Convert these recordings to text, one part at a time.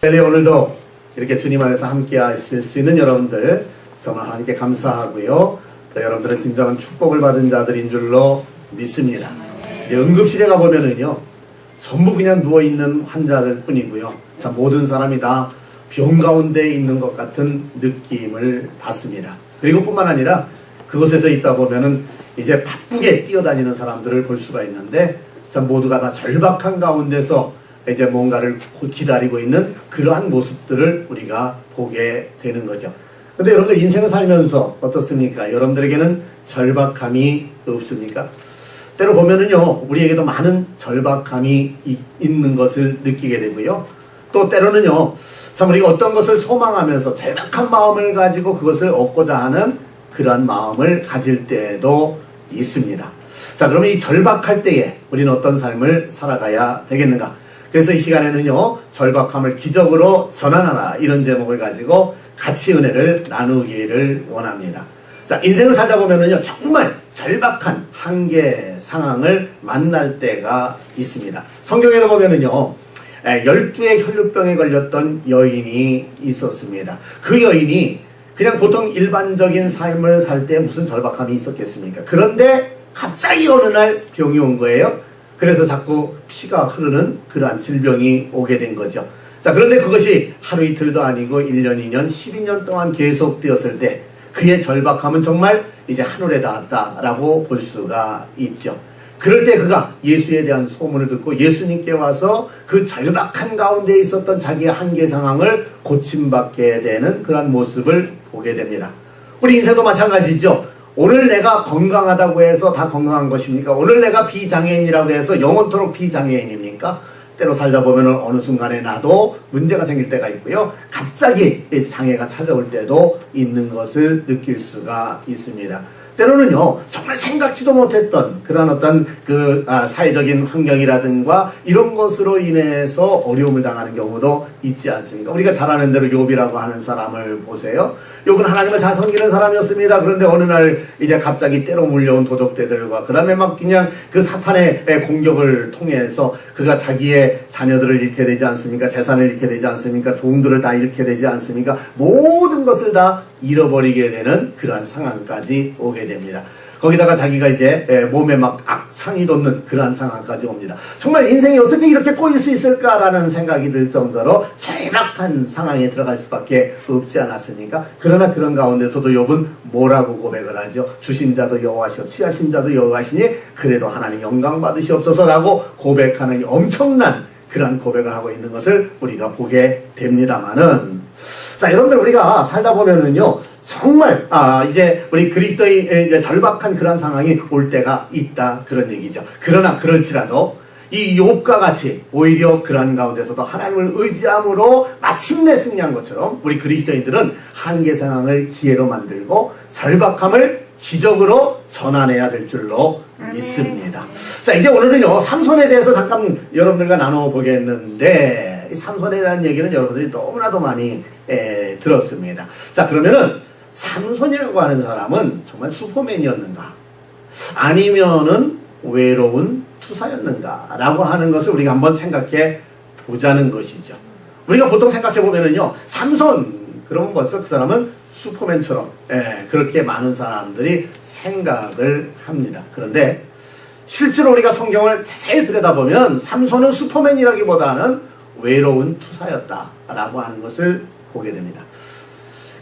오늘도 이렇게 주님 안에서 함께 하실 수 있는 여러분들 정말 하나님께 감사하고요. 또 여러분들은 진정한 축복을 받은 자들인 줄로 믿습니다. 이제 응급실에 가보면은요, 전부 그냥 누워있는 환자들 뿐이고요. 참 모든 사람이 다 병 가운데 있는 것 같은 느낌을 받습니다. 그리고 뿐만 아니라 그곳에서 있다 보면은 이제 바쁘게 뛰어다니는 사람들을 볼 수가 있는데, 참 모두가 다 절박한 가운데서 이제 뭔가를 기다리고 있는 그러한 모습들을 우리가 보게 되는 거죠. 근데 여러분들 인생을 살면서 어떻습니까? 여러분들에게는 절박함이 없습니까? 때로 보면은요, 우리에게도 많은 절박함이 있는 것을 느끼게 되고요. 또 때로는요, 참 우리가 어떤 것을 소망하면서 절박한 마음을 가지고 그것을 얻고자 하는 그러한 마음을 가질 때도 있습니다. 자, 그러면 이 절박할 때에 우리는 어떤 삶을 살아가야 되겠는가? 그래서 이 시간에는요, 절박함을 기적으로 전환하라, 이런 제목을 가지고 같이 은혜를 나누기를 원합니다. 자, 인생을 살다 보면은요, 정말 절박한 한계 상황을 만날 때가 있습니다. 성경에도 보면은요, 12의 혈루병에 걸렸던 여인이 있었습니다. 그 여인이 그냥 보통 일반적인 삶을 살 때 무슨 절박함이 있었겠습니까? 그런데 갑자기 어느 날 병이 온 거예요. 그래서 자꾸 피가 흐르는 그러한 질병이 오게 된 거죠. 자, 그런데 그것이 하루 이틀도 아니고 1년, 2년, 12년 동안 계속되었을 때 그의 절박함은 정말 이제 하늘에 닿았다라고 볼 수가 있죠. 그럴 때 그가 예수에 대한 소문을 듣고 예수님께 와서 그 절박한 가운데 있었던 자기의 한계 상황을 고침받게 되는 그런 모습을 보게 됩니다. 우리 인생도 마찬가지죠. 오늘 내가 건강하다고 해서 다 건강한 것입니까? 오늘 내가 비장애인이라고 해서 영원토록 비장애인입니까? 때로 살다 보면 어느 순간에 나도 문제가 생길 때가 있고요. 갑자기 장애가 찾아올 때도 있는 것을 느낄 수가 있습니다. 때로는요, 정말 생각지도 못했던 그런 어떤 사회적인 환경이라든가 이런 것으로 인해서 어려움을 당하는 경우도 있지 않습니까? 우리가 잘 아는 대로 욥이라고 하는 사람을 보세요. 욥은 하나님을 잘 섬기는 사람이었습니다. 그런데 어느 날 이제 갑자기 때로 물려온 도적대들과 그 다음에 막 그냥 그 사탄의 공격을 통해서 그가 자기의 자녀들을 잃게 되지 않습니까? 재산을 잃게 되지 않습니까? 종들을 다 잃게 되지 않습니까? 모든 것을 다 잃어버리게 되는 그러한 상황까지 오게 됩니다. 거기다가 자기가 이제 몸에 막 악창이 돋는 그러한 상황까지 옵니다. 정말 인생이 어떻게 이렇게 꼬일 수 있을까라는 생각이 들 정도로 절박한 상황에 들어갈 수밖에 없지 않았습니까? 그러나 그런 가운데서도 욥은 뭐라고 고백을 하죠? 주신 자도 여호와시오 취하신 자도 여호와시니 그래도 하나님 영광 받으시옵소서라고 고백하는 엄청난 그런 고백을 하고 있는 것을 우리가 보게 됩니다만은, 자, 여러분들 우리가 살다 보면은요, 정말 이제 우리 그리스도의 이제 절박한 그런 상황이 올 때가 있다, 그런 얘기죠. 그러나 그럴지라도 이 욥과 같이 오히려 그런 가운데서도 하나님을 의지함으로 마침내 승리한 것처럼 우리 그리스도인들은 한계 상황을 기회로 만들고 절박함을 기적으로 전환해야 될 줄로 믿습니다. 자, 이제 오늘은요, 삼손에 대해서 잠깐 여러분들과 나눠보겠는데, 이 삼손에 대한 얘기는 여러분들이 너무나도 많이 들었습니다. 자, 그러면은 삼손이라고 하는 사람은 정말 슈퍼맨이었는가? 아니면은 외로운 투사였는가? 라고 하는 것을 우리가 한번 생각해 보자는 것이죠. 우리가 보통 생각해 보면은요, 삼손, 그러면 벌써 그 사람은 슈퍼맨처럼 그렇게 많은 사람들이 생각을 합니다. 그런데 실제로 우리가 성경을 자세히 들여다보면 삼손은 슈퍼맨이라기보다는 외로운 투사였다라고 하는 것을 보게 됩니다.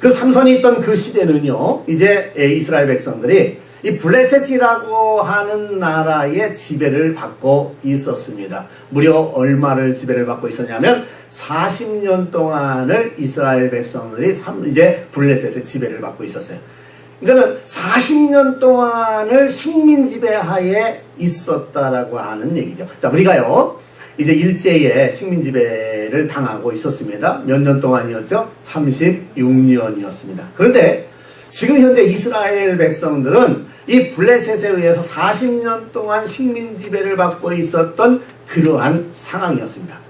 그 삼손이 있던 그 시대는요, 이제 이스라엘 백성들이 이 블레셋이라고 하는 나라의 지배를 받고 있었습니다. 무려 얼마를 지배를 받고 있었냐면 40년 동안을 이스라엘 백성들이 이제 블레셋의 지배를 받고 있었어요. 그러니까 40년 동안을 식민 지배하에 있었다라고 하는 얘기죠. 자, 우리가요, 이제 일제에 식민 지배를 당하고 있었습니다. 몇 년 동안이었죠? 36년이었습니다. 그런데 지금 현재 이스라엘 백성들은 이 블레셋에 의해서 40년 동안 식민 지배를 받고 있었던 그러한 상황이었습니다.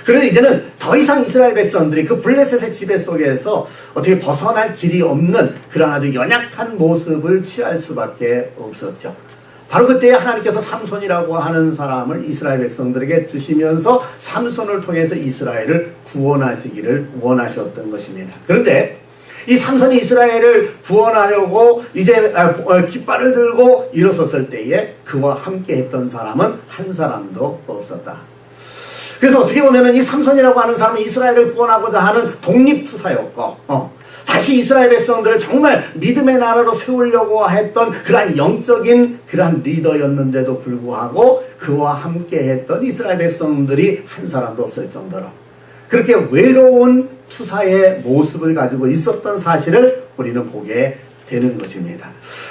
그런데 이제는 더 이상 이스라엘 백성들이 그 블레셋의 지배 속에서 어떻게 벗어날 길이 없는 그런 아주 연약한 모습을 취할 수밖에 없었죠. 바로 그때 하나님께서 삼손이라고 하는 사람을 이스라엘 백성들에게 주시면서 삼손을 통해서 이스라엘을 구원하시기를 원하셨던 것입니다. 그런데 이 삼손이 이스라엘을 구원하려고 이제 깃발을 들고 일어섰을 때에 그와 함께 했던 사람은 한 사람도 없었다. 그래서 어떻게 보면은 이 삼손이라고 하는 사람은 이스라엘을 구원하고자 하는 독립투사였고, 다시 이스라엘 백성들을 정말 믿음의 나라로 세우려고 했던 그러한 영적인 그러한 리더였는데도 불구하고 그와 함께 했던 이스라엘 백성들이 한 사람도 없을 정도로 그렇게 외로운 투사의 모습을 가지고 있었던 사실을 우리는 보게 되는 것입니다.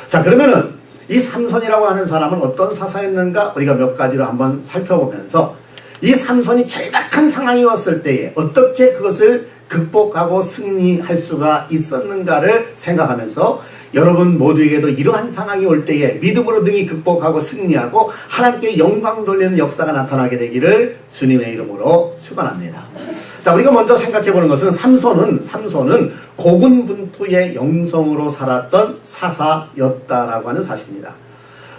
자, 그러면은 이 삼손이라고 하는 사람은 어떤 사사였는가 우리가 몇 가지로 한번 살펴보면서 이 삼손이 절박한 상황이 왔을 때에 어떻게 그것을 극복하고 승리할 수가 있었는가를 생각하면서 여러분 모두에게도 이러한 상황이 올 때에 믿음으로 등이 극복하고 승리하고 하나님께 영광 돌리는 역사가 나타나게 되기를 주님의 이름으로 축원합니다. 자, 우리가 먼저 생각해 보는 것은 삼손은 고군분투의 영성으로 살았던 사사였다라고 하는 사실입니다.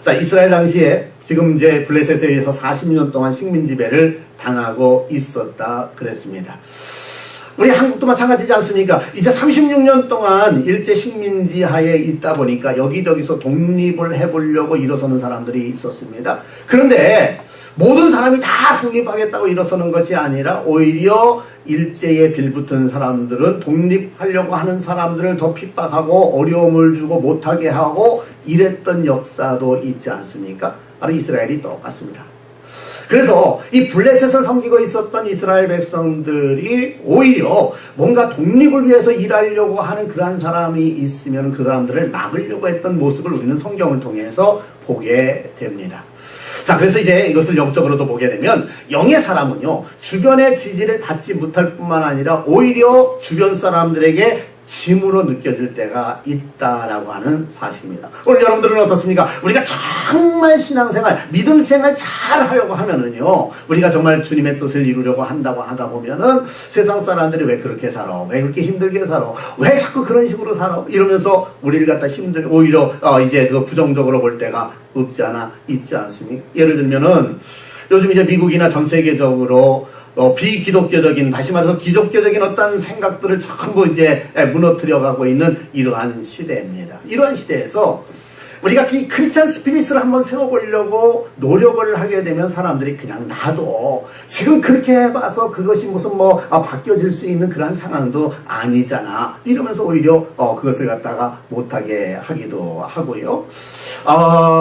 자, 이스라엘 당시에 지금 이제 블레셋에 의해서 40년 동안 식민 지배를 당하고 있었다 그랬습니다. 우리 한국도 마찬가지지 않습니까? 이제 36년 동안 일제 식민지 하에 있다 보니까 여기저기서 독립을 해보려고 일어서는 사람들이 있었습니다. 그런데 모든 사람이 다 독립하겠다고 일어서는 것이 아니라 오히려 일제에 빌붙은 사람들은 독립하려고 하는 사람들을 더 핍박하고 어려움을 주고 못하게 하고 이랬던 역사도 있지 않습니까? 바로 이스라엘이 똑같습니다. 그래서 이 블레셋을 섬기고 있었던 이스라엘 백성들이 오히려 뭔가 독립을 위해서 일하려고 하는 그러한 사람이 있으면 그 사람들을 막으려고 했던 모습을 우리는 성경을 통해서 보게 됩니다. 자, 그래서 이제 이것을 영적으로도 보게 되면 영의 사람은요, 주변의 지지를 받지 못할 뿐만 아니라 오히려 주변 사람들에게 짐으로 느껴질 때가 있다라고 하는 사실입니다. 오늘 여러분들은 어떻습니까? 우리가 정말 신앙생활, 믿음생활 잘 하려고 하면은요, 우리가 정말 주님의 뜻을 이루려고 한다고 하다 보면은 세상 사람들이 왜 그렇게 살아? 왜 그렇게 힘들게 살아? 왜 자꾸 그런 식으로 살아? 이러면서 우리를 갖다 오히려 이제 그 부정적으로 볼 때가 없지 않아 있지 않습니까? 예를 들면은 요즘 이제 미국이나 전 세계적으로 비기독교적인, 다시 말해서 기독교적인 어떤 생각들을 전부 이제 무너뜨려가고 있는 이러한 시대입니다. 이러한 시대에서 우리가 이 크리스찬 스피릿을 한번 세워보려고 노력을 하게 되면 사람들이 그냥 놔둬. 지금 그렇게 해봐서 그것이 무슨 바뀌어질 수 있는 그런 상황도 아니잖아. 이러면서 오히려 그것을 갖다가 못하게 하기도 하고요.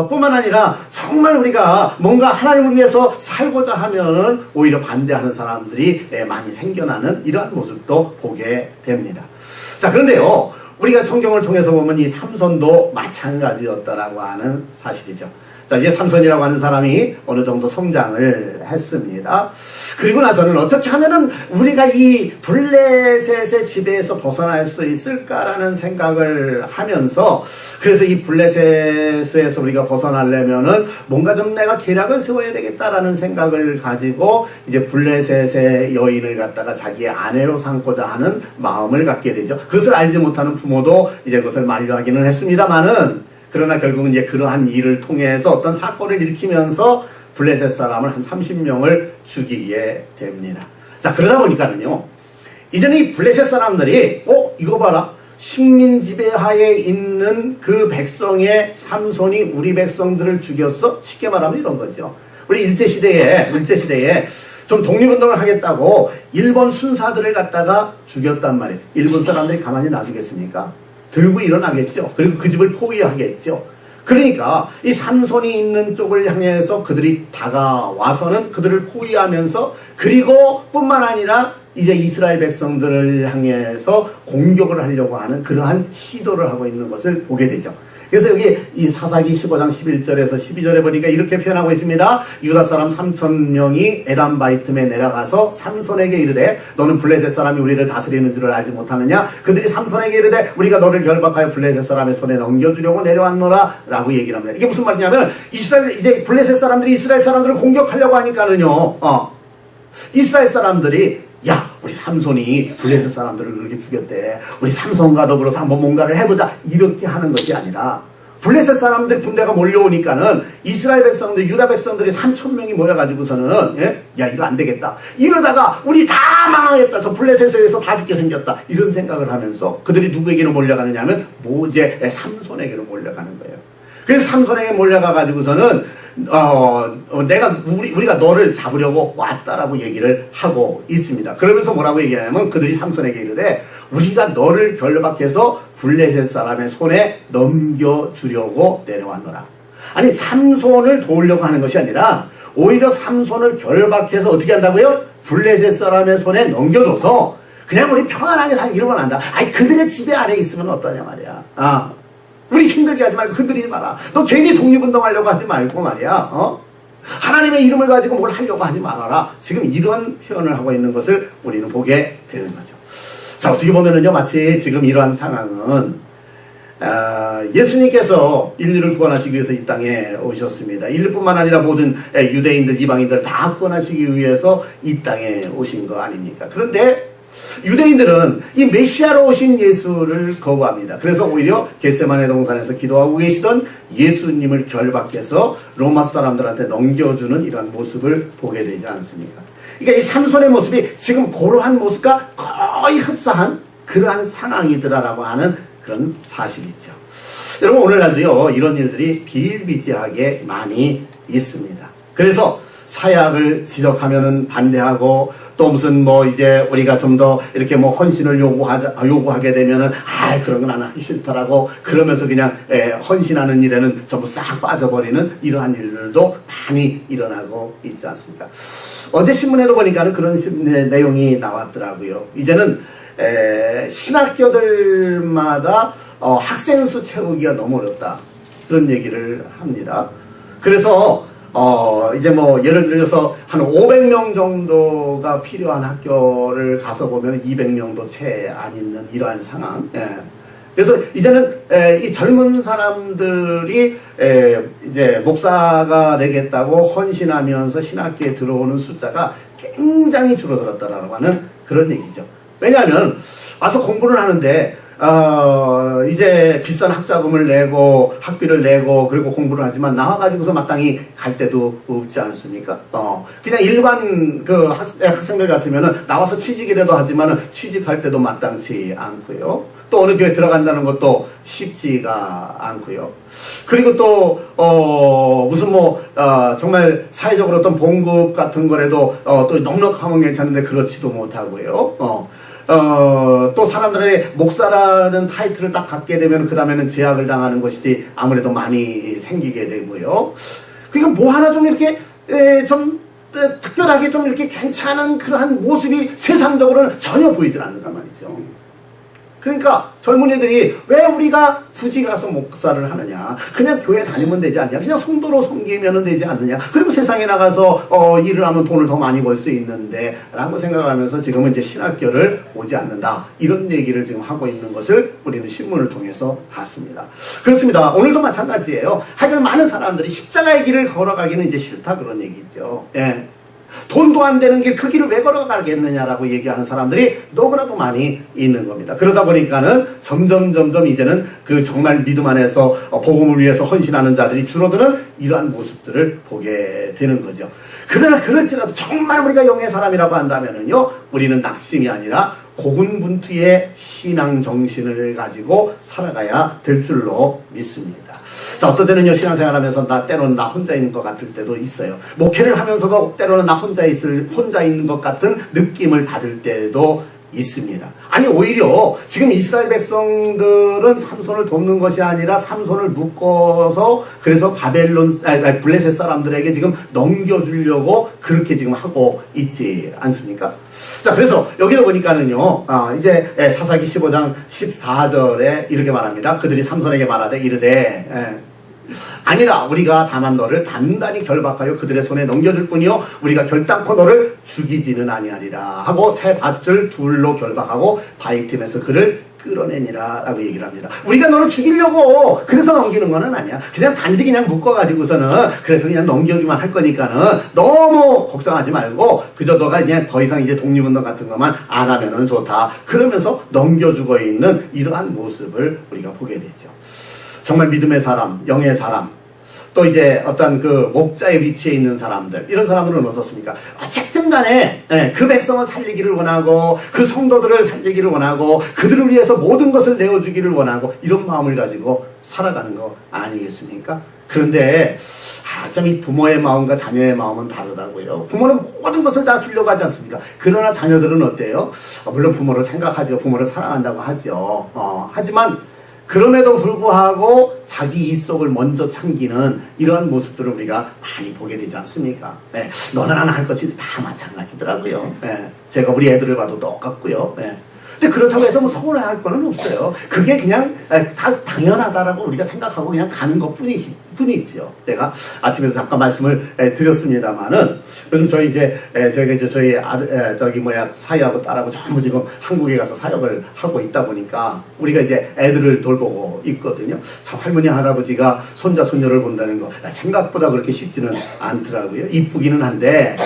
뿐만 아니라 정말 우리가 뭔가 하나님을 위해서 살고자 하면은 오히려 반대하는 사람들이 많이 생겨나는 이러한 모습도 보게 됩니다. 자, 그런데요, 우리가 성경을 통해서 보면 이 삼손도 마찬가지였다라고 하는 사실이죠. 자, 이제 삼손이라고 하는 사람이 어느 정도 성장을 했습니다. 그리고 나서는 어떻게 하면은 우리가 이 블레셋의 지배에서 벗어날 수 있을까라는 생각을 하면서, 그래서 이 블레셋에서 우리가 벗어나려면은 뭔가 좀 내가 계략을 세워야 되겠다라는 생각을 가지고 이제 블레셋의 여인을 갖다가 자기의 아내로 삼고자 하는 마음을 갖게 되죠. 그것을 알지 못하는 부모도 이제 그것을 만류하기는 했습니다만은, 그러나 결국은 이제 그러한 일을 통해서 어떤 사건을 일으키면서 블레셋 사람을 한 30명을 죽이게 됩니다. 자, 그러다 보니까는요, 이제는 이 블레셋 사람들이 이거 봐라, 식민 지배하에 있는 그 백성의 삼손이 우리 백성들을 죽였어? 쉽게 말하면 이런 거죠. 우리 일제시대에 좀 독립운동을 하겠다고 일본 순사들을 갖다가 죽였단 말이에요. 일본 사람들이 가만히 놔두겠습니까? 들고 일어나겠죠. 그리고 그 집을 포위하겠죠. 그러니까 이 삼손이 있는 쪽을 향해서 그들이 다가와서는 그들을 포위하면서, 그리고 뿐만 아니라 이제 이스라엘 백성들을 향해서 공격을 하려고 하는 그러한 시도를 하고 있는 것을 보게 되죠. 그래서 여기 이 사사기 15장 11절에서 12절에 보니까 이렇게 표현하고 있습니다. 유다 사람 3,000명이 에담 바이틈에 내려가서 삼손에게 이르되 너는 블레셋 사람이 우리를 다스리는 줄을 알지 못하느냐? 그들이 삼손에게 이르되 우리가 너를 결박하여 블레셋 사람의 손에 넘겨주려고 내려왔노라 라고 얘기를 합니다. 이게 무슨 말이냐면, 이제 블레셋 사람들이 이스라엘 사람들을 공격하려고 하니까는요, 이스라엘 사람들이 야, 우리 삼손이 블레셋 사람들을 그렇게 죽였대, 우리 삼손과 더불어서 한번 뭔가를 해보자, 이렇게 하는 것이 아니라 블레셋 사람들 군대가 몰려오니까는 이스라엘 백성들, 유다 백성들이 3,000명이 모여가지고서는 야 이거 안 되겠다. 이러다가 우리 다 망하겠다. 저 블레셋에서 다 죽게 생겼다. 이런 생각을 하면서 그들이 누구에게로 몰려가느냐 하면 모제 삼손에게로 몰려가는 거예요. 그래서 삼손에게 몰려가가지고서는 우리가 너를 잡으려고 왔다라고 얘기를 하고 있습니다. 그러면서 뭐라고 얘기하냐면 그들이 삼손에게 이르되 우리가 너를 결박해서 블레셋 사람의 손에 넘겨주려고 내려왔노라. 아니 삼손을 도우려고 하는 것이 아니라 오히려 삼손을 결박해서 어떻게 한다고요? 블레셋 사람의 손에 넘겨줘서 그냥 우리 평안하게 살기로 원한다. 아니 그들의 지배 아래 있으면 어떠냐 말이야. 우리 힘들게 하지 말고 흔들리지 마라. 너 괜히 독립운동하려고 하지 말고 말이야. 하나님의 이름을 가지고 뭘 하려고 하지 말아라. 지금 이런 표현을 하고 있는 것을 우리는 보게 되는 거죠. 자, 어떻게 보면은요, 마치 지금 이러한 상황은 예수님께서 인류를 구원하시기 위해서 이 땅에 오셨습니다. 인류뿐만 아니라 모든 유대인들, 이방인들 다 구원하시기 위해서 이 땅에 오신 거 아닙니까? 그런데 유대인들은 이 메시아로 오신 예수를 거부합니다. 그래서 오히려 겟세마네 동산에서 기도하고 계시던 예수님을 결박해서 로마 사람들한테 넘겨주는 이런 모습을 보게 되지 않습니까? 그러니까 이 삼손의 모습이 지금 그러한 모습과 거의 흡사한 그러한 상황이더라라고 하는 그런 사실이죠. 여러분 오늘날도요 이런 일들이 비일비재하게 많이 있습니다. 그래서 사약을 지적하면은 반대하고 또 무슨 이제 우리가 좀 더 이렇게 헌신을 요구하게 되면은 그런 건 나는 하기 싫다라고 그러면서 그냥 헌신하는 일에는 전부 싹 빠져버리는 이러한 일들도 많이 일어나고 있지 않습니까? 어제 신문에도 보니까는 그런 내용이 나왔더라고요. 이제는 신학교들마다 학생 수 채우기가 너무 어렵다 그런 얘기를 합니다. 그래서 이제 예를 들어서 한 500명 정도가 필요한 학교를 가서 보면 200명도 채 안 있는 이러한 상황. 그래서 이제는 이 젊은 사람들이 이제 목사가 되겠다고 헌신하면서 신학교에 들어오는 숫자가 굉장히 줄어들었다라고 하는 그런 얘기죠. 왜냐하면 와서 공부를 하는데 이제 비싼 학자금을 내고 학비를 내고 그리고 공부를 하지만 나와가지고서 마땅히 갈 데도 없지 않습니까? 그냥 일반 그 학생들 같으면은 나와서 취직이라도 하지만은 취직할 때도 마땅치 않고요. 또 어느 교회 들어간다는 것도 쉽지가 않고요. 그리고 또 무슨 정말 사회적으로 어떤 봉급 같은 거라도 또 넉넉하면 괜찮은데 그렇지도 못하고요. 또 사람들의 목사라는 타이틀을 딱 갖게 되면 그 다음에는 제약을 당하는 것이 아무래도 많이 생기게 되고요. 그러니까 뭐 하나 좀 이렇게 좀 특별하게 좀 이렇게 괜찮은 그러한 모습이 세상적으로는 전혀 보이질 않는단 말이죠. 그러니까 젊은이들이 왜 우리가 굳이 가서 목사를 하느냐, 그냥 교회 다니면 되지 않냐, 그냥 성도로 섬기면 되지 않느냐, 그리고 세상에 나가서 일을 하면 돈을 더 많이 벌 수 있는데 라고 생각하면서 지금은 이제 신학교를 오지 않는다 이런 얘기를 지금 하고 있는 것을 우리는 신문을 통해서 봤습니다. 그렇습니다. 오늘도 마찬가지예요. 하여간 많은 사람들이 십자가의 길을 걸어가기는 이제 싫다 그런 얘기죠. 돈도 안 되는 길 그 길을 왜 걸어가겠느냐라고 얘기하는 사람들이 너무나도 많이 있는 겁니다. 그러다 보니까는 점점 이제는 그 정말 믿음 안에서 복음을 위해서 헌신하는 자들이 줄어드는 이러한 모습들을 보게 되는 거죠. 그러나 그럴지라도 정말 우리가 영의 사람이라고 한다면은요, 우리는 낙심이 아니라 고군분투의 신앙 정신을 가지고 살아가야 될 줄로 믿습니다. 자, 어떤 때는요, 신앙생활하면서 때로는 나 혼자 있는 것 같을 때도 있어요. 목회를 하면서도 때로는 나 혼자 있는 것 같은 느낌을 받을 때도 있습니다. 아니 오히려 지금 이스라엘 백성들은 삼손을 돕는 것이 아니라 삼손을 묶어서 그래서 블레셋 사람들에게 지금 넘겨주려고 그렇게 지금 하고 있지 않습니까? 자, 그래서 여기도 보니까는요, 이제 사사기 15장 14절에 이렇게 말합니다. 그들이 삼손에게 말하되 이르되 아니라 우리가 다만 너를 단단히 결박하여 그들의 손에 넘겨줄 뿐이요 우리가 결단코 너를 죽이지는 아니하리라 하고 새 밧줄 둘로 결박하고 바위틈에서 그를 끌어내니라 라고 얘기를 합니다. 우리가 너를 죽이려고 그래서 넘기는 거는 아니야. 그냥 단지 그냥 묶어가지고서는 그래서 그냥 넘겨기만 할 거니까는 너무 걱정하지 말고 그저 너가 그냥 더 이상 이제 독립운동 같은 것만 안 하면은 좋다. 그러면서 넘겨주고 있는 이러한 모습을 우리가 보게 되죠. 정말 믿음의 사람, 영의 사람, 또 이제 어떤 그 목자의 위치에 있는 사람들, 이런 사람들은 어떻습니까? 어쨌든 간에 그 백성을 살리기를 원하고 그 성도들을 살리기를 원하고 그들을 위해서 모든 것을 내어주기를 원하고 이런 마음을 가지고 살아가는 거 아니겠습니까? 그런데 참 이 부모의 마음과 자녀의 마음은 다르다고요. 부모는 모든 것을 다 주려고 하지 않습니까? 그러나 자녀들은 어때요? 물론 부모를 생각하죠. 부모를 사랑한다고 하죠. 하지만 그럼에도 불구하고 자기 입속을 먼저 참기는 이러한 모습들을 우리가 많이 보게 되지 않습니까? 네, 너는 하나 할 것이 다 마찬가지더라고요. 네, 제가 우리 애들을 봐도 똑같고요. 네. 근데 그렇다고 해서 뭐 서운할 거는 없어요. 그게 그냥 다 당연하다라고 우리가 생각하고 그냥 가는 것 뿐이죠. 제가 아침에도 잠깐 말씀을 드렸습니다만은 요즘 저희가 이제 저희 사위하고 딸하고 전부 지금 한국에 가서 사역을 하고 있다 보니까 우리가 이제 애들을 돌보고 있거든요. 참 할머니 할아버지가 손자 손녀를 본다는 거 생각보다 그렇게 쉽지는 않더라고요. 이쁘기는 한데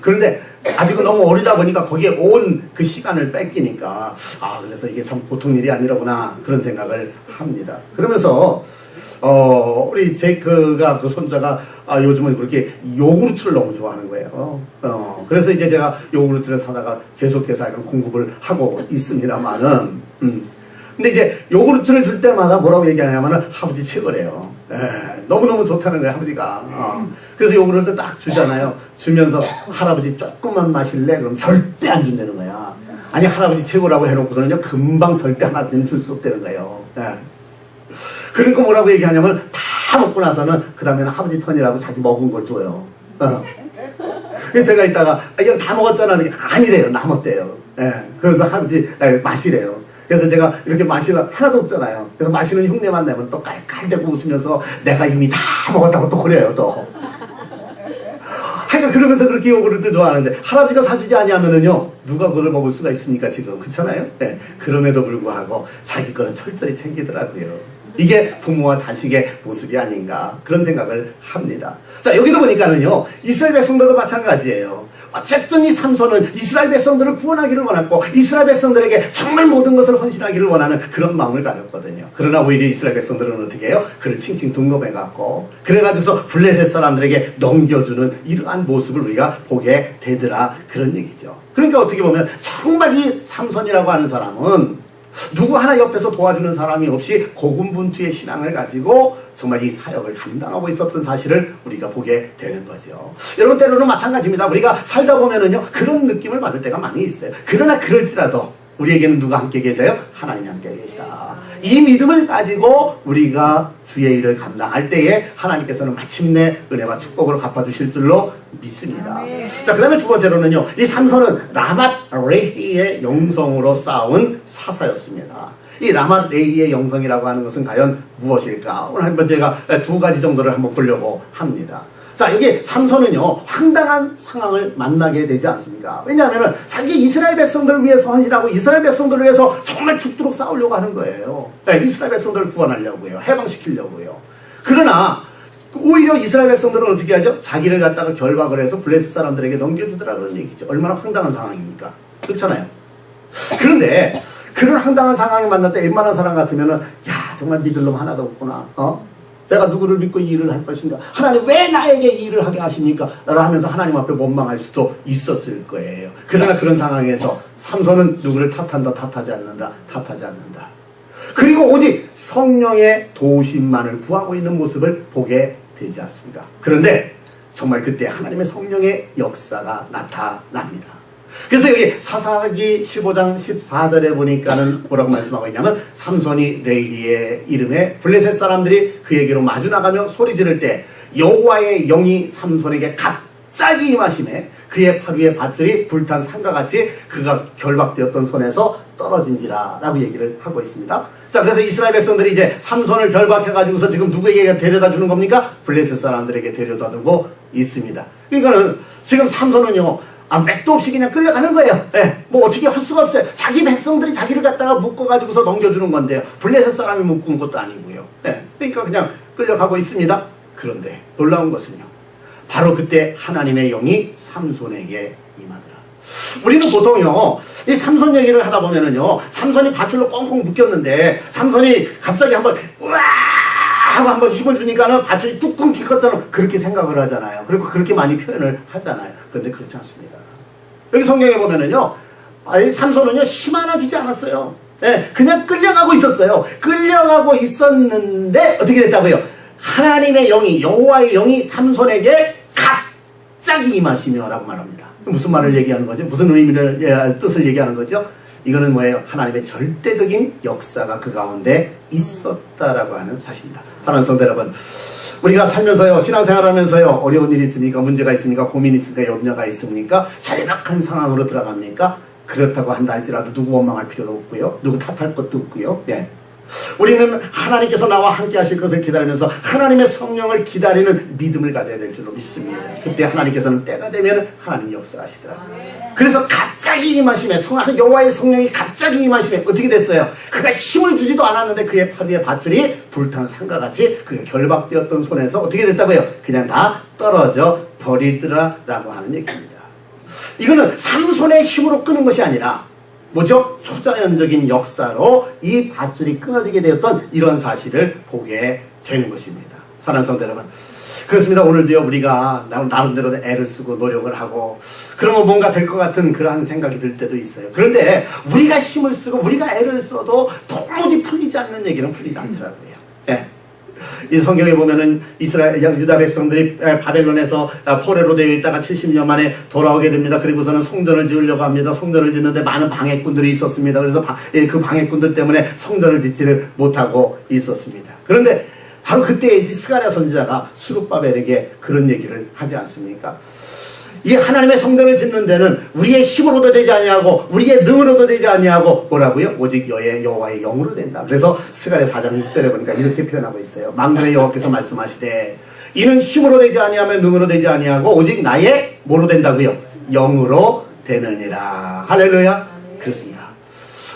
그런데 아직은 너무 어리다 보니까 거기에 온 그 시간을 뺏기니까 그래서 이게 참 보통 일이 아니라구나 그런 생각을 합니다. 그러면서 우리 제이크가 그 손자가 요즘은 그렇게 요구르트를 너무 좋아하는 거예요. 그래서 이제 제가 요구르트를 사다가 계속해서 약간 공급을 하고 있습니다만은 근데 이제 요구르트를 줄 때마다 뭐라고 얘기하냐면은 아버지 최고래요. 너무너무 좋다는 거예요, 아버지가. 그래서 요구르트 딱 주잖아요. 주면서 할아버지 조금만 마실래? 그럼 절대 안 준다는 거야. 아니, 할아버지 최고라고 해놓고서는요, 금방 절대 하나쯤 줄 수 없다는 거예요. 그러니까 뭐라고 얘기하냐면, 다 먹고 나서는, 그 다음에는 아버지 턴이라고 자기 먹은 걸 줘요. 그래서 제가 이따가, 이거 다 먹었잖아. 아니래요, 남았대요. 그래서 할아버지, 마시래요. 그래서 제가 이렇게 마시려 하나도 없잖아요. 그래서 마시는 흉내만 내면 또 깔깔대고 웃으면서 내가 이미 다 먹었다고 또 그래요, 또. 하여간 그러면서 그렇게 요구르트 좋아하는데 할아버지가 사주지 아니하면은요 누가 그걸 먹을 수가 있습니까 지금 그렇잖아요. 그럼에도 불구하고 자기 거는 철저히 챙기더라고요. 이게 부모와 자식의 모습이 아닌가 그런 생각을 합니다. 자 여기도 보니까는요 이스라엘 백성들도 마찬가지예요. 어쨌든 이 삼손은 이스라엘 백성들을 구원하기를 원했고 이스라엘 백성들에게 정말 모든 것을 헌신하기를 원하는 그런 마음을 가졌거든요. 그러나 오히려 이스라엘 백성들은 어떻게 해요? 그를 칭칭 둥검해갖고 그래가지고서 블레셋 사람들에게 넘겨주는 이러한 모습을 우리가 보게 되더라 그런 얘기죠. 그러니까 어떻게 보면 정말 이 삼손이라고 하는 사람은 누구 하나 옆에서 도와주는 사람이 없이 고군분투의 신앙을 가지고 정말 이 사역을 감당하고 있었던 사실을 우리가 보게 되는 거죠. 여러분 때로는 마찬가지입니다. 우리가 살다 보면은요 그런 느낌을 받을 때가 많이 있어요. 그러나 그럴지라도 우리에게는 누가 함께 계세요? 하나님이 함께 계시다. 이 믿음을 가지고 우리가 주의 일을 감당할 때에 하나님께서는 마침내 은혜와 축복으로 갚아주실 줄로 믿습니다. 자, 그 다음에 두 번째로는요, 이 삼손은 라맛 레히의 영성으로 쌓은 사사였습니다. 이 라맛 레히의 영성이라고 하는 것은 과연 무엇일까? 오늘 한번 제가 두 가지 정도를 한번 보려고 합니다. 자, 여기 삼손은요, 황당한 상황을 만나게 되지 않습니까? 왜냐하면 자기 이스라엘 백성들을 위해서 헌신하고 이스라엘 백성들을 위해서 정말 죽도록 싸우려고 하는 거예요. 이스라엘 백성들을 구원하려고요. 해방시키려고요. 그러나 오히려 이스라엘 백성들은 어떻게 하죠? 자기를 갖다가 결박을 해서 블레셋 사람들에게 넘겨주더라 그런 얘기죠. 얼마나 황당한 상황입니까? 그렇잖아요. 그런데 그런 황당한 상황을 만날 때 웬만한 사람 같으면은 야 정말 믿을 놈 하나도 없구나. 내가 누구를 믿고 이 일을 할 것인가? 하나님 왜 나에게 이 일을 하게 하십니까? 라고 하면서 하나님 앞에 원망할 수도 있었을 거예요. 그러나 그런 상황에서 삼손은 누구를 탓한다, 탓하지 않는다, 탓하지 않는다. 그리고 오직 성령의 도우심만을 구하고 있는 모습을 보게 되지 않습니까? 그런데 정말 그때 하나님의 성령의 역사가 나타납니다. 그래서 여기 사사기 15장 14절에 보니까는 뭐라고 말씀하고 있냐면 삼손이 레이의 이름에 블레셋 사람들이 그에게로 마주 나가며 소리 지를 때 여호와의 영이 삼손에게 갑자기 임하심에 그의 팔 위에 밧줄이 불탄 산과 같이 그가 결박되었던 손에서 떨어진지라 라고 얘기를 하고 있습니다. 자, 그래서 이스라엘 백성들이 이제 삼손을 결박해가지고서 지금 누구에게 데려다 주는 겁니까? 블레셋 사람들에게 데려다 두고 있습니다. 그러니까는 지금 삼손은요 맥도 없이 그냥 끌려가는 거예요. 뭐 어떻게 할 수가 없어요. 자기 백성들이 자기를 갖다가 묶어가지고서 넘겨주는 건데요. 블레셋 사람이 묶은 것도 아니고요. 그러니까 그냥 끌려가고 있습니다. 그런데 놀라운 것은요. 바로 그때 하나님의 영이 삼손에게 임하더라. 우리는 보통요, 이 삼손 얘기를 하다 보면은요, 삼손이 밧줄로 꽁꽁 묶였는데, 삼손이 갑자기 한번, 우와! 하고 한번 힘을 주니까는 밧줄이 뚝 끊길 것처럼 그렇게 생각을 하잖아요. 그리고 그렇게 많이 표현을 하잖아요. 그런데 그렇지 않습니다. 여기 성경에 보면은요, 이 삼손은요, 힘 하나 주지 않았어요. 예, 그냥 끌려가고 있었어요. 끌려가고 있었는데 어떻게 됐다고요? 하나님의 영이, 여호와의 영이 삼손에게 갑자기 임하시며 라고 말합니다. 무슨 말을 얘기하는 거죠? 무슨 의미를, 뜻을 얘기하는 거죠? 이거는 뭐예요? 하나님의 절대적인 역사가 그 가운데 있었다라고 하는 사실입니다. 사랑하는 성도 여러분, 우리가 살면서요, 신앙생활하면서요, 어려운 일이 있습니까? 문제가 있습니까? 고민이 있습니까? 염려가 있습니까? 절박한 상황으로 들어갑니까? 그렇다고 한다 할지라도 누구 원망할 필요도 없고요, 누구 탓할 것도 없고요. 예. 우리는 하나님께서 나와 함께 하실 것을 기다리면서 하나님의 성령을 기다리는 믿음을 가져야 될 줄로 믿습니다. 그때 하나님께서는 때가 되면 하나님 역사하시더라고요. 그래서 갑자기 임하심에, 여호와의 성령이 갑자기 임하심에 어떻게 됐어요? 그가 힘을 주지도 않았는데 그의 팔 위에 밧줄이 불탄 상과 같이 그가 결박되었던 손에서 어떻게 됐다고요? 그냥 다 떨어져 버리더라라고 하는 얘기입니다. 이거는 삼손의 힘으로 끄는 것이 아니라 뭐죠? 초자연적인 역사로 이 밧줄이 끊어지게 되었던 이런 사실을 보게 되는 것입니다. 사랑하는 성도 여러분, 그렇습니다. 오늘도요, 우리가 나름대로 애를 쓰고 노력을 하고 그러면 뭔가 될 것 같은 그러한 생각이 들 때도 있어요. 그런데 우리가 힘을 쓰고 우리가 애를 써도 도무지 풀리지 않는 얘기는 풀리지 않더라고요. 예. 이 성경에 보면은 유다 백성들이 바벨론에서 포로로 되어 있다가 70년 만에 돌아오게 됩니다. 그리고서는 성전을 지으려고 합니다. 성전을 짓는데 많은 방해꾼들이 있었습니다. 그래서 그 방해꾼들 때문에 성전을 짓지를 못하고 있었습니다. 그런데 바로 그때 스가랴 선지자가 스룹바벨에게 그런 얘기를 하지 않습니까? 이 하나님의 성전을 짓는 데는 우리의 힘으로도 되지 아니하고 우리의 능으로도 되지 아니하고 뭐라고요? 오직 여호와의 영으로 된다. 그래서 스가랴 4장 6절에 보니까 이렇게 표현하고 있어요. 만군의 여호와께서 말씀하시되 이는 힘으로 되지 아니하며 능으로 되지 아니하고 오직 나의 뭐로 된다고요? 영으로 되느니라. 할렐루야. 그렇습니다.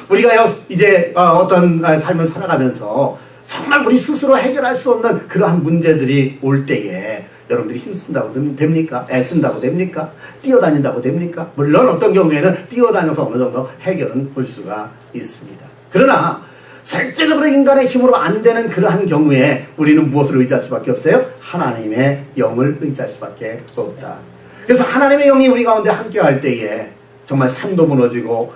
우리가요, 이제 어떤 삶을 살아가면서 정말 우리 스스로 해결할 수 없는 그러한 문제들이 올 때에 여러분들이 힘쓴다고 됩니까? 애쓴다고 됩니까? 뛰어다닌다고 됩니까? 물론 어떤 경우에는 뛰어다녀서 어느 정도 해결은 볼 수가 있습니다. 그러나 절대적으로 인간의 힘으로 안 되는 그러한 경우에 우리는 무엇을 의지할 수밖에 없어요? 하나님의 영을 의지할 수밖에 없다. 그래서 하나님의 영이 우리 가운데 함께할 때에 정말 산도 무너지고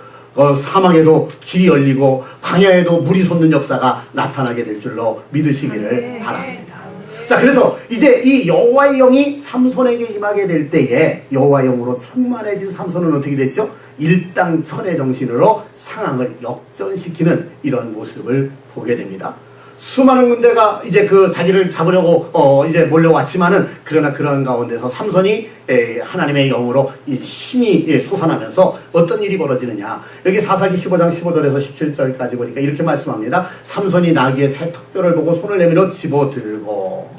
사막에도 길이 열리고 광야에도 물이 솟는 역사가 나타나게 될 줄로 믿으시기를 바랍니다. 자, 그래서 이제 이 여호와의 영이 삼손에게 임하게 될 때에 여호와의 영으로 충만해진 삼손은 어떻게 됐죠? 일당천의 정신으로 상황을 역전시키는 이런 모습을 보게 됩니다. 수많은 군대가 이제 그 자기를 잡으려고 이제 몰려왔지만은 그러나 그런 가운데서 삼손이 하나님의 영으로 이 힘이 솟아나면서 어떤 일이 벌어지느냐. 여기 사사기 15장 15절에서 17절까지 보니까 이렇게 말씀합니다. 삼손이 나귀의 새 턱뼈를 보고 손을 내밀어 집어들고,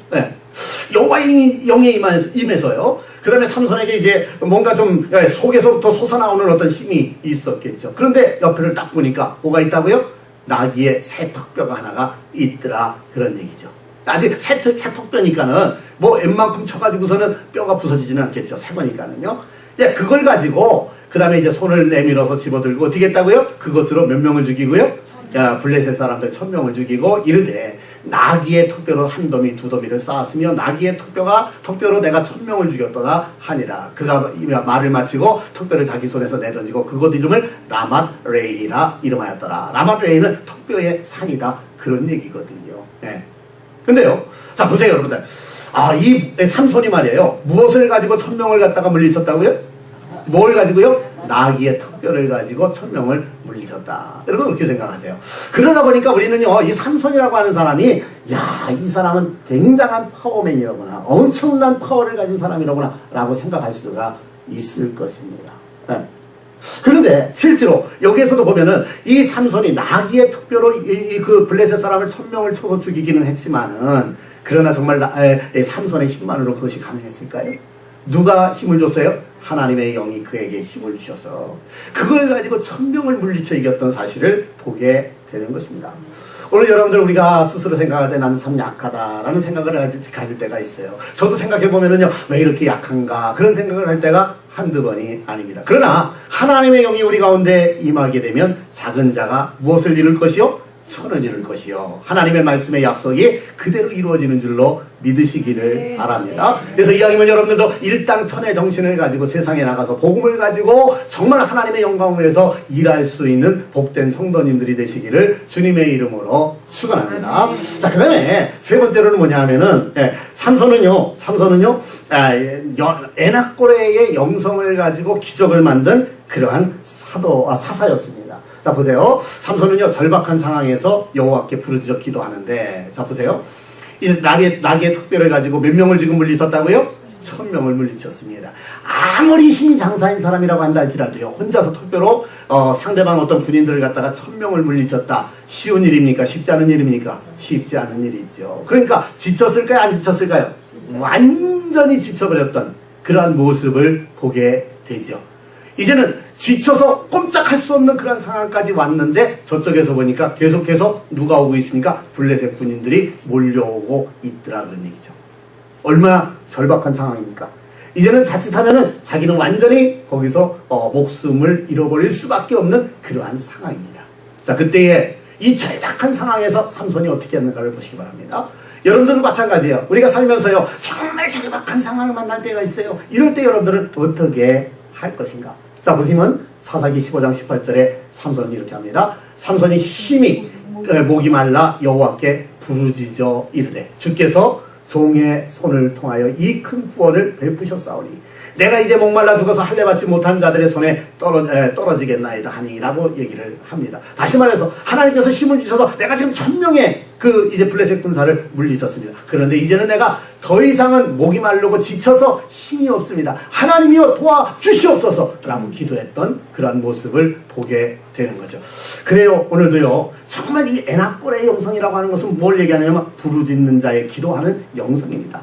여호와의 영에 임해서요. 그 다음에 삼손에게 이제 뭔가 좀 속에서부터 솟아나오는 어떤 힘이 있었겠죠. 그런데 옆에를 딱 보니까 뭐가 있다고요? 나귀의 새 턱뼈가 하나가 있더라, 그런 얘기죠. 아직 새 턱뼈니까는 뭐 웬만큼 쳐가지고서는 뼈가 부서지지는 않겠죠. 새 거니까는요. 그걸 가지고 그 다음에 이제 손을 내밀어서 집어들고 어떻게 했다고요? 그것으로 몇 명을 죽이고요? 블레셋 사람들 1000명을 죽이고 이르되 나귀의 턱뼈로 한 더미 두 더미를 쌓았으며 나귀의 턱뼈로 내가 1000명을 죽였도다 하니라. 그가 말을 마치고 턱뼈를 자기 손에서 내던지고 그곳 이름을 라맛레이라 이름하였더라. 라맛레이는 턱뼈의 산이다, 그런 얘기거든요. 근데요, 자 보세요 여러분들. 이 삼손이 말이에요, 무엇을 가지고 1000명을 갖다가 물리쳤다고요? 뭘 가지고요? 나귀의 턱뼈를 가지고 1000명을 물리쳤다. 여러분 어떻게 생각하세요? 그러다 보니까 우리는요, 이 삼손이라고 하는 사람이 이 사람은 굉장한 파워맨이라구나, 엄청난 파워를 가진 사람이라구나 라고 생각할 수가 있을 것입니다. 그런데 실제로 여기에서도 보면은 이 삼손이 나귀의 턱뼈로 그 블레셋 사람을 1000명을 쳐서 죽이기는 했지만은 그러나 정말 삼손의 힘만으로 그것이 가능했을까요? 누가 힘을 줬어요? 하나님의 영이 그에게 힘을 주셔서 그걸 가지고 1000명을 물리쳐 이겼던 사실을 보게 되는 것입니다. 오늘 여러분들 우리가 스스로 생각할 때 나는 참 약하다라는 생각을 가질 때가 있어요. 저도 생각해보면은요, 왜 이렇게 약한가 그런 생각을 할 때가 한두 번이 아닙니다. 그러나 하나님의 영이 우리 가운데 임하게 되면 작은 자가 무엇을 이룰 것이요? 천을 이룰 것이요. 하나님의 말씀의 약속이 그대로 이루어지는 줄로 믿으시기를 바랍니다. 그래서 이왕이면 여러분들도 일당천의 정신을 가지고 세상에 나가서 복음을 가지고 정말 하나님의 영광을 위해서 일할 수 있는 복된 성도님들이 되시기를 주님의 이름으로 축원합니다. 자, 그 다음에 세 번째로는 뭐냐 하면은, 삼손은요, 에낙고레의 영성을 가지고 기적을 만든 그러한 사사였습니다. 자, 보세요. 삼손은요, 절박한 상황에서 여호와께 부르짖어 기도하는데, 자, 보세요. 이 나귀의 특별을 가지고 몇 명을 지금 물리쳤다고요? 1000명을 물리쳤습니다. 아무리 힘이 장사인 사람이라고 한다 할지라도요, 혼자서 특별로 상대방 어떤 군인들을 갖다가 1000명을 물리쳤다. 쉬운 일입니까? 쉽지 않은 일입니까? 쉽지 않은 일이죠. 그러니까 지쳤을까요? 안 지쳤을까요? 완전히 지쳐버렸던 그러한 모습을 보게 되죠. 이제는 지쳐서 꼼짝할 수 없는 그런 상황까지 왔는데 저쪽에서 보니까 계속해서 누가 오고 있습니까? 블레셋 군인들이 몰려오고 있더라 그런 얘기죠. 얼마나 절박한 상황입니까? 이제는 자칫하면은 자기는 완전히 거기서 목숨을 잃어버릴 수밖에 없는 그러한 상황입니다. 자, 그때에 이 절박한 상황에서 삼손이 어떻게 했는가를 보시기 바랍니다. 여러분들도 마찬가지예요. 우리가 살면서요, 정말 절박한 상황을 만날 때가 있어요. 이럴 때 여러분들은 어떻게 할 것인가? 자, 보시면 사사기 15장 18절에 삼손이 이렇게 합니다. 삼손이 심히 목이 말라 여호와께 부르짖어 이르되 주께서 종의 손을 통하여 이 큰 구원을 베푸셨사오니 내가 이제 목말라 죽어서 할례 받지 못한 자들의 손에 떨어지겠나이다 하니라고 얘기를 합니다. 다시 말해서 하나님께서 힘을 주셔서 내가 지금 1000명의 이제 블레셋 군사를 물리쳤습니다. 그런데 이제는 내가 더 이상은 목이 마르고 지쳐서 힘이 없습니다. 하나님이여 도와주시옵소서 라고 기도했던 그러한 모습을 보게 되는 거죠. 그래요, 오늘도요, 정말 이 에낙고레의 영성이라고 하는 것은 뭘 얘기하냐면 부르짖는 자의 기도하는 영성입니다.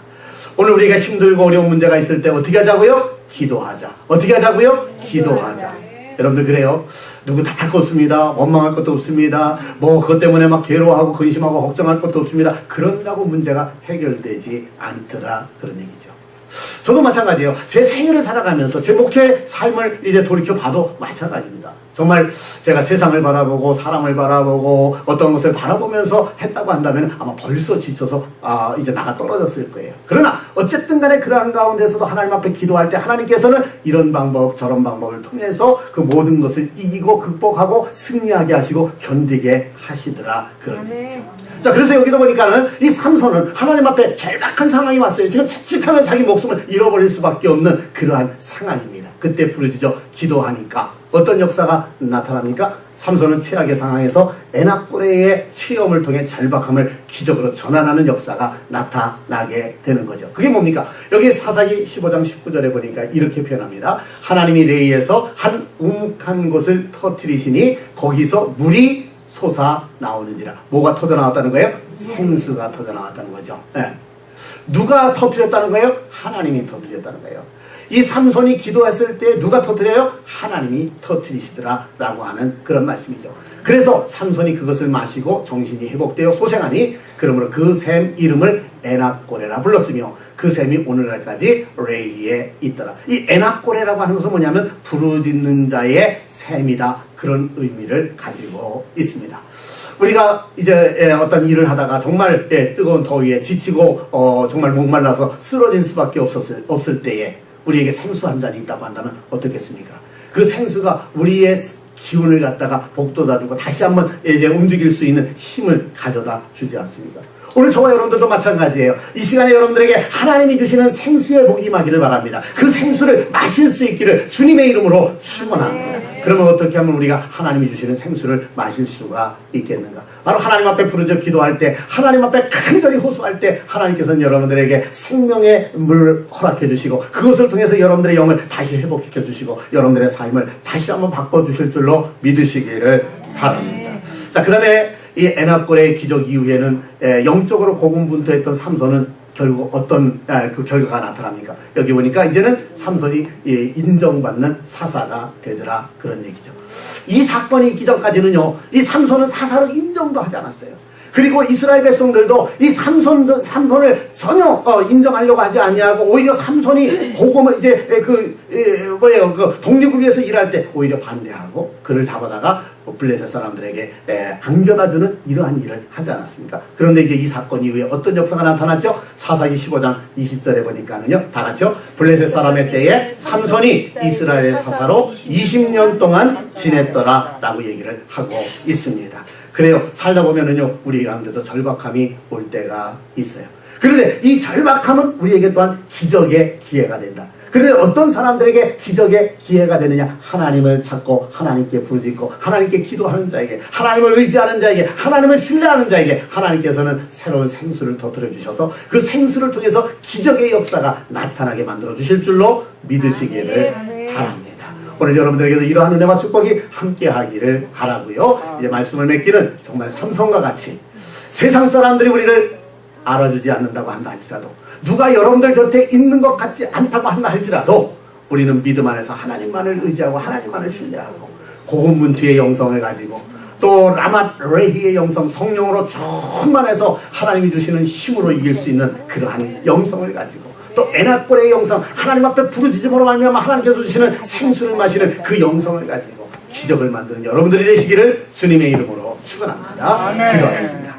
오늘 우리가 힘들고 어려운 문제가 있을 때 어떻게 하자고요? 기도하자. 어떻게 하자고요? 기도하자. 여러분들 그래요? 누구 탓할 거 없습니다. 원망할 것도 없습니다. 뭐 그것 때문에 막 괴로워하고 근심하고 걱정할 것도 없습니다. 그런다고 문제가 해결되지 않더라 그런 얘기죠. 저도 마찬가지예요. 제 생애를 살아가면서 제 목회 삶을 이제 돌이켜봐도 마찬가지입니다. 정말 제가 세상을 바라보고 사람을 바라보고 어떤 것을 바라보면서 했다고 한다면 아마 벌써 지쳐서 이제 나가 떨어졌을 거예요. 그러나 어쨌든 간에 그러한 가운데서도 하나님 앞에 기도할 때 하나님께서는 이런 방법 저런 방법을 통해서 그 모든 것을 이기고 극복하고 승리하게 하시고 견디게 하시더라 그런 얘기죠. 자, 그래서 여기도 보니까는 이 삼손은 하나님 앞에 절박한 상황이 왔어요. 지금 자칫하면 자기 목숨을 잃어버릴 수밖에 없는 그러한 상황입니다. 그때 부르짖어 기도하니까 어떤 역사가 나타납니까? 삼손은 최악의 상황에서 에낙고레의 체험을 통해 절박함을 기적으로 전환하는 역사가 나타나게 되는 거죠. 그게 뭡니까? 여기 사사기 15장 19절에 보니까 이렇게 표현합니다. 하나님이 레이에서 한 우묵한 곳을 터뜨리시니 거기서 물이 솟아 나오는지라. 뭐가 터져 나왔다는 거예요? 생수가 터져 나왔다는 거죠. 네. 누가 터뜨렸다는 거예요? 하나님이 터뜨렸다는 거예요. 이 삼손이 기도했을 때 누가 터뜨려요? 하나님이 터뜨리시더라 라고 하는 그런 말씀이죠. 그래서 삼손이 그것을 마시고 정신이 회복되어 소생하니 그러므로 그 샘 이름을 에낙고레라 불렀으며 그 샘이 오늘날까지 레이에 있더라. 이 에낙고레라고 하는 것은 뭐냐면 부르짖는 자의 샘이다. 그런 의미를 가지고 있습니다. 우리가 이제 어떤 일을 하다가 정말 뜨거운 더위에 지치고 정말 목말라서 쓰러질 수밖에 없을 때에 우리에게 생수 한 잔이 있다고 한다면 어떻겠습니까? 그 생수가 우리의 기운을 갖다가 복돋아주고 다시 한번 이제 움직일 수 있는 힘을 가져다 주지 않습니까? 오늘 저와 여러분들도 마찬가지예요. 이 시간에 여러분들에게 하나님이 주시는 생수의 복이 임하기를 바랍니다. 그 생수를 마실 수 있기를 주님의 이름으로 축원합니다. 그러면 어떻게 하면 우리가 하나님이 주시는 생수를 마실 수가 있겠는가? 바로 하나님 앞에 부르짖어 기도할 때, 하나님 앞에 간절히 호소할 때 하나님께서는 여러분들에게 생명의 물을 허락해 주시고 그것을 통해서 여러분들의 영을 다시 회복시켜 주시고 여러분들의 삶을 다시 한번 바꿔주실 줄로 믿으시기를 바랍니다. 자, 그 다음에 이 에낙고레의 기적 이후에는 영적으로 고군분투했던 삼손은 결국 어떤 그 결과가 나타납니까? 여기 보니까 이제는 삼손이 인정받는 사사가 되더라 그런 얘기죠. 이 사건이 있기 전까지는요, 이 삼손은 사사로 인정도 하지 않았어요. 그리고 이스라엘 백성들도 이 삼손을 전혀 인정하려고 하지 아니하고 오히려 삼손이 복음을 이제 독립을 위해서 일할 때 오히려 반대하고 그를 잡아다가 블레셋 사람들에게 안겨다주는 이러한 일을 하지 않았습니까? 그런데 이제 이 사건 이후에 어떤 역사가 나타났죠? 사사기 15장 20절에 보니까는요, 다 같이요. 블레셋 사람의 때에 삼손이 이스라엘의 사사로 20년 동안 지냈더라 라고 얘기를 하고 있습니다. 그래요. 살다 보면은요, 우리 가운데도 절박함이 올 때가 있어요. 그런데 이 절박함은 우리에게 또한 기적의 기회가 된다. 그런데 어떤 사람들에게 기적의 기회가 되느냐? 하나님을 찾고 하나님께 부르짖고 하나님께 기도하는 자에게, 하나님을 의지하는 자에게, 하나님을 신뢰하는 자에게 하나님께서는 새로운 생수를 터뜨려 주셔서 그 생수를 통해서 기적의 역사가 나타나게 만들어 주실 줄로 믿으시기를 바랍니다. 오늘 여러분들에게도 이러한 은혜와 축복이 함께 하기를 바라고요. 이제 말씀을 맺기는 정말 삼손과 같이 세상 사람들이 우리를 알아주지 않는다고 한다 할지라도, 누가 여러분들 곁에 있는 것 같지 않다고 한다 할지라도, 우리는 믿음 안에서 하나님만을 의지하고 하나님만을 신뢰하고 고군분투의 영성을 가지고 또 라맛 레히의 영성, 성령으로 충만해서 하나님이 주시는 힘으로 이길 수 있는 그러한 영성을 가지고, 또 에낙골의 영성, 하나님 앞에 부르짖음으로 말미암아 하나님께서 주시는 생수를 마시는 그 영성을 가지고 기적을 만드는 여러분들이 되시기를 주님의 이름으로 축원합니다. 기도하겠습니다.